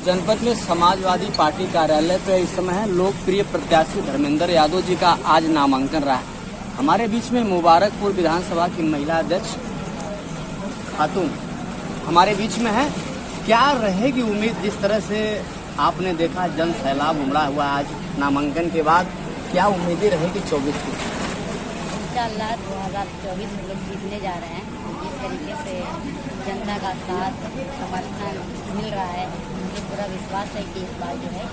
जनपद में समाजवादी पार्टी कार्यालय पे इस समय है लोकप्रिय प्रत्याशी धर्मेंद्र यादव जी का आज नामांकन रहा है। हमारे बीच में मुबारकपुर विधानसभा की महिला अध्यक्ष खातून हमारे बीच में है। क्या रहेगी उम्मीद, जिस तरह से आपने देखा जन सैलाब उमड़ा हुआ आज नामांकन के बाद, क्या उम्मीदें रहेगी 24 की? इंशाअल्लाह 2024 में लोग जीतने जा रहे हैं। जिस तरीके से जनता का साथ समर्थन मिल रहा है, मुझे पूरा विश्वास है कि इस बार जो है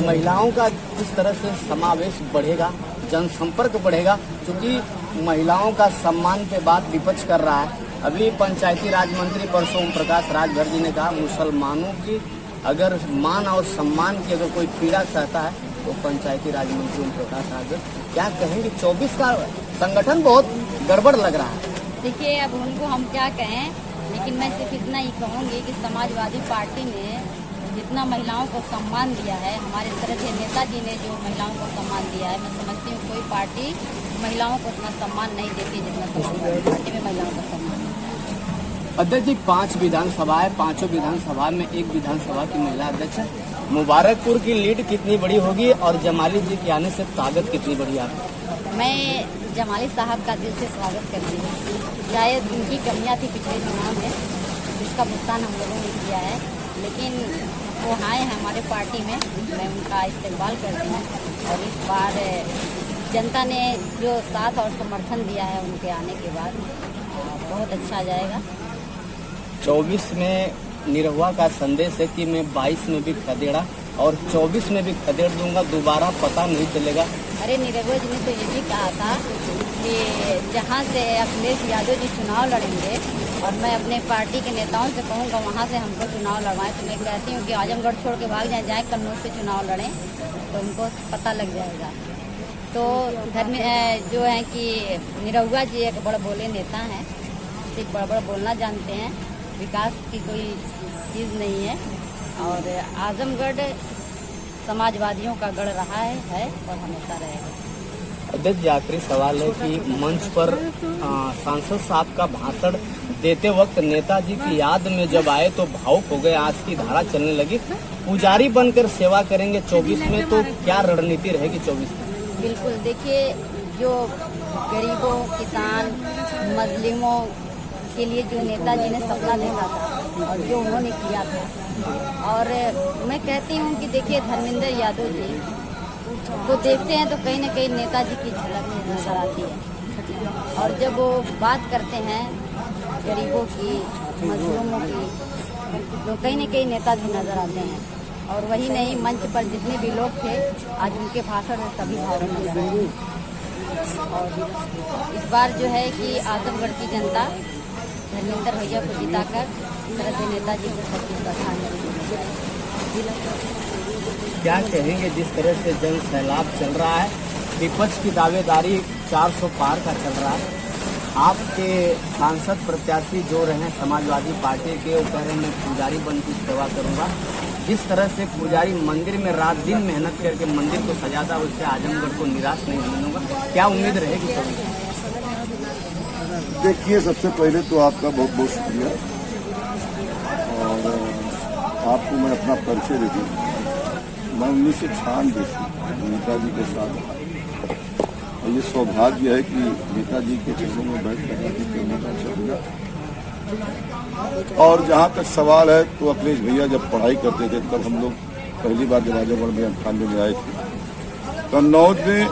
महिलाओं का जिस तरह से समावेश बढ़ेगा, जनसंपर्क बढ़ेगा, क्योंकि महिलाओं का सम्मान पे बात विपक्ष कर रहा है। अभी पंचायती राज मंत्री परसों ओम प्रकाश राजभर जी ने कहा मुसलमानों की अगर मान और सम्मान की अगर कोई पीड़ा सहता है तो पंचायती राज मंत्री ओम प्रकाश राजभर क्या कहेंगे? 24 का संगठन बहुत गड़बड़ लग रहा है। देखिए, अब उनको हम क्या कहें, लेकिन मैं सिर्फ इतना ही कहूँगी कि समाजवादी पार्टी ने जितना महिलाओं को सम्मान दिया है, हमारे तरह से नेताजी ने जो महिलाओं को सम्मान दिया है, मैं समझती हूँ कोई पार्टी महिलाओं को उतना सम्मान नहीं देती जितना समाजवादी पार्टी में महिलाओं का सम्मान देता है। अध्यक्ष जी, 5 विधानसभा है, 5 विधानसभा में एक विधानसभा की महिला अध्यक्ष है। मुबारकपुर की लीड कितनी बड़ी होगी और जमाली जी के आने से ताकत कितनी बड़ी है? मैं जमाली साहब का दिल से स्वागत करती हूँ। शायद उनकी कमियाँ थी पिछले चुनाव में, जिसका भुगतान हम लोगों ने किया है, लेकिन वो आए हैं हमारे पार्टी में, मैं उनका इस्तेमाल करती हूँ। और इस बार जनता ने जो साथ और समर्थन दिया है उनके आने के बाद, बहुत अच्छा जाएगा। 24 में निरहुआ का संदेश है कि मैं 22 में भी खदेड़ा और 24 में भी खदेड़ दूंगा, दोबारा पता नहीं चलेगा। अरे निरहुआ जी ने तो ये भी कहा था कि जहाँ से अखिलेश यादव जी चुनाव लड़ेंगे और मैं अपने पार्टी के नेताओं से कहूँगा वहाँ से हमको चुनाव लड़वाएं, तो मैं कहती हूँ कि आजमगढ़ छोड़ के भाग जाए कन्नौज से चुनाव लड़ें तो उनको पता लग जाएगा। तो जो है कि निरहुआ जी एक बड़े बोले नेता हैं, सिर्फ बड़ा बोलना जानते हैं, विकास की कोई चीज़ नहीं है। और आजमगढ़ समाजवादियों का गढ़ रहा है और हमेशा रहेगा। अध्यक्ष जी, आखिरी सवाल है कि मंच पर सांसद साहब का भाषण देते वक्त नेताजी की याद में जब आए तो भावुक हो गए, आंसू की धारा चलने लगी। पुजारी बनकर सेवा करेंगे 24 में, तो क्या रणनीति रहेगी 24 में? बिल्कुल, देखिए, जो गरीबों, किसान, मजलूमों के लिए जो नेताजी ने सपना देखा था और जो उन्होंने किया था, और मैं कहती हूँ कि देखिए धर्मेंद्र यादव जी को देखते हैं तो कहीं न कहीं नेताजी की झलक नजर आती है। और जब वो बात करते हैं गरीबों की, मजलूमों की, तो कहीं न कहीं नेताजी नजर आते हैं। और वही नहीं, मंच पर जितने भी लोग थे आज उनके भाषण में सभी भावना नजर आए। और इस बार जो है कि आजमगढ़ की जनता धर्मेंद्र भैया को जिताकर तरह से नेताजी को 25 का स्थान मिलेगा। क्या कहेंगे, जिस तरह से जन सैलाब चल रहा है, विपक्ष की दावेदारी 400 पार का चल रहा है, आपके सांसद प्रत्याशी जो रहे समाजवादी पार्टी के, वो कह रहे हैं मैं पुजारी बन की सेवा करूंगा। जिस तरह से पुजारी मंदिर में रात दिन मेहनत करके मंदिर को सजाता है, उससे आजमगढ़ को निराश नहीं होने दूंगा। क्या उम्मीद रहेगी? देखिए, सबसे पहले तो आपका बहुत बहुत शुक्रिया, और आपको मैं अपना परिचय दे दूँ। मैं 1996 से नेताजी के साथ, और ये सौभाग्य है कि नेताजी के चरणों में बैठ कर राजनीति करने का अवसर मिला। और जहाँ तक सवाल है, तो अखिलेश भैया जब पढ़ाई करते थे तब हम लोग पहली बार जब आजमगढ़ में 98 में आए थे, कन्नौज में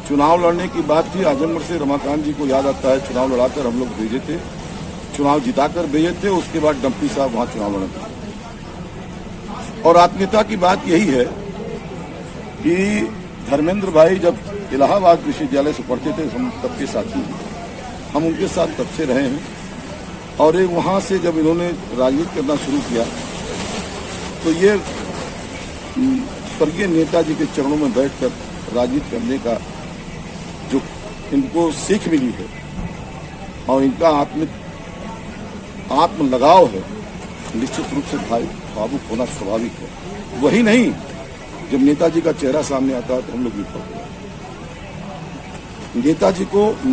चुनाव लड़ने की बात थी। आजमगढ़ से रमाकांत जी को याद आता है, चुनाव लड़ाकर हम लोग भेजे थे, चुनाव जिताकर भेजे थे। उसके बाद डम्पी साहब वहां चुनाव लड़े थे। और आत्मीयता की बात यही है कि धर्मेंद्र भाई जब इलाहाबाद विश्वविद्यालय से पढ़ते थे, हम तब के साथी हैं, हम उनके साथ तब से रहे हैं। और एक वहां से जब इन्होंने राजनीति करना शुरू किया तो ये स्वर्गीय नेताजी के चरणों में बैठकर राजनीति करने का जो इनको सीख मिली है और इनका आत्म लगाव है, निश्चित रूप से भाई भावुक होना स्वाभाविक है। वही नहीं, जब नेताजी का चेहरा सामने आता है तो हम लोग भी पढ़ते हैं।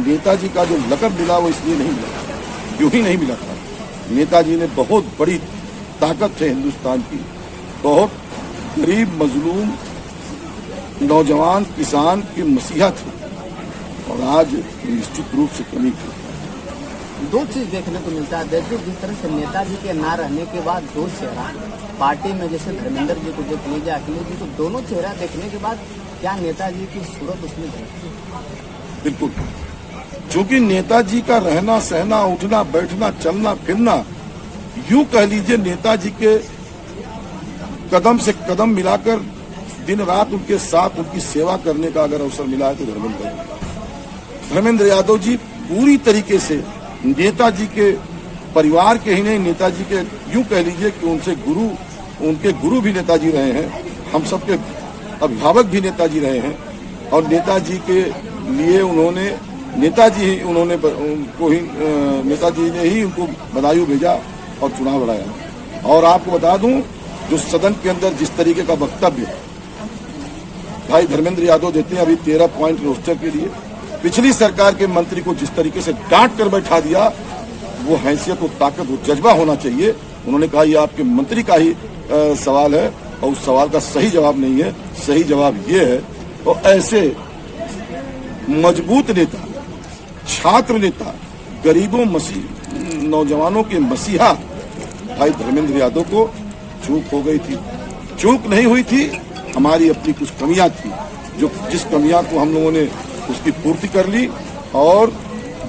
नेताजी का जो लक़ब मिला वो इसलिए नहीं मिला, यूं ही नहीं मिला था। नेताजी ने बहुत बड़ी ताकत है हिंदुस्तान की। बहुत गरीब मजलूम नौजवान किसान के मसीहा थे और आज निश्चित रूप से कमी थी। दो चीज देखने को मिलता है। देखिए, जिस तरह से नेताजी के ना रहने के बाद दो चेहरा पार्टी में, जैसे धर्मेंद्र जी को देख लीजिए, अखिलेश जी को, दोनों चेहरा देखने के बाद क्या नेताजी की सूरत उसमें है? बिल्कुल, क्योंकि नेताजी का रहना सहना, उठना बैठना, चलना फिरना, यूं कह लीजिए नेताजी के कदम से कदम मिलाकर दिन रात उनके साथ उनकी सेवा करने का अगर अवसर मिला है तो धर्मेंद्र यादव जी पूरी तरीके से नेताजी के परिवार के ही नहीं, नेताजी के यूं कह लीजिए कि उनके गुरु भी नेताजी रहे हैं, हम सबके अभिभावक भी नेताजी रहे हैं और नेताजी के लिए नेताजी ने ही उनको बदायूं भेजा और चुनाव लड़ाया। और आपको बता दूं, जो सदन के अंदर जिस तरीके का वक्तव्य भाई धर्मेंद्र यादव देते हैं, अभी 13 पॉइंट रोस्टर के लिए पिछली सरकार के मंत्री को जिस तरीके से डांट कर बैठा दिया, वो हैसियत, वो ताकत, वो जज्बा होना चाहिए। उन्होंने कहा ये आपके मंत्री का ही सवाल है और उस सवाल का सही जवाब नहीं है, सही जवाब ये है। और ऐसे मजबूत नेता, छात्र नेता, गरीबों नौजवानों के मसीहा भाई धर्मेंद्र यादव को चूक हो गई थी। चूक नहीं हुई थी, हमारी अपनी कुछ कमियां थी, जिस कमियां को हम लोगों ने उसकी पूर्ति कर ली। और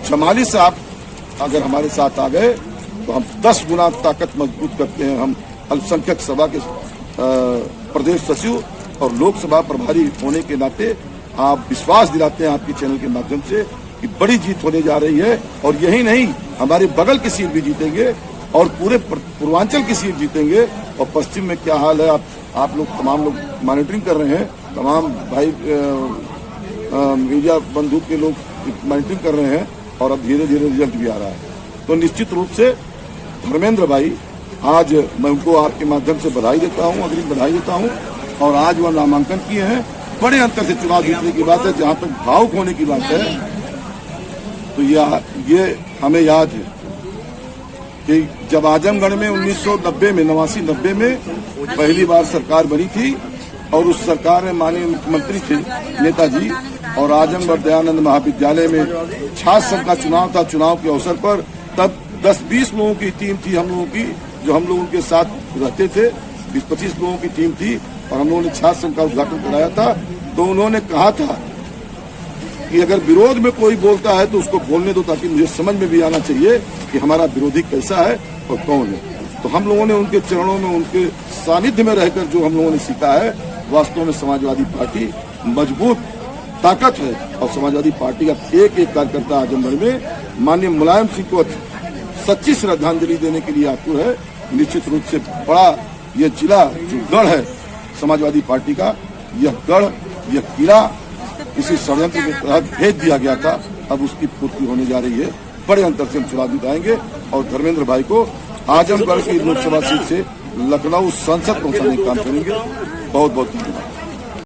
जमाली साहब अगर हमारे साथ आ गए तो हम 10 गुना ताकत मजबूत करते हैं। हम अल्पसंख्यक सभा के प्रदेश सचिव और लोकसभा प्रभारी होने के नाते आप विश्वास दिलाते हैं आपके चैनल के माध्यम से कि बड़ी जीत होने जा रही है। और यही नहीं, हमारे बगल की सीट भी जीतेंगे और पूरे पूर्वांचल की सीट जीतेंगे। और पश्चिम में क्या हाल है आप लोग तमाम लोग मॉनिटरिंग कर रहे हैं, तमाम भाई मीडिया बंधु के लोग मॉनिटरिंग कर रहे हैं और अब धीरे धीरे रिजल्ट भी आ रहा है। तो निश्चित रूप से धर्मेंद्र भाई, आज मैं उनको आपके माध्यम से बधाई देता हूं, अग्रिम बधाई देता हूं। और आज वह नामांकन किए हैं, बड़े अंतर से चुनाव जीतने की बात है। जहां तक भावुक होने की बात है तो ये हमें याद है कि जब आजमगढ़ में 1990 में 89-90 में पहली बार सरकार बनी थी और उस सरकार में माननीय मुख्यमंत्री थे नेताजी, और आजमगढ़ दयानंद महाविद्यालय में छात्र संघ का चुनाव था। चुनाव के अवसर पर तब 10-20 लोगों की टीम थी हम लोगों की, जो हम लोग उनके साथ रहते थे। 20-25 लोगों की टीम थी और हम लोगों ने छात्र संघ का उद्घाटन कराया था। तो उन्होंने कहा था कि अगर विरोध में कोई बोलता है तो उसको बोलने दो, ताकि मुझे समझ में भी आना चाहिए कि हमारा विरोधी कैसा है और कौन है। तो हम लोगों ने उनके चरणों में, उनके सानिध्य में रहकर जो हम लोगों ने सीखा है, वास्तव में समाजवादी पार्टी मजबूत ताकत है। और समाजवादी पार्टी का एक एक कार्यकर्ता आजमगढ़ में माननीय मुलायम सिंह को सच्ची श्रद्धांजलि देने के लिए आतुर है। निश्चित रूप से बड़ा यह जिला जो गढ़ है समाजवादी पार्टी का, यह गढ़, यह किला किसी षड्यंत्र के तहत भेज दिया गया था, अब उसकी पूर्ति होने जा रही है। बड़े अंतर से हम चुनाव जिताएंगे और धर्मेंद्र भाई को आजमगढ़ की लोकसभा सीट से लखनऊ संसद पहुंचाने का काम करेंगे। बहुत बहुत धन्यवाद।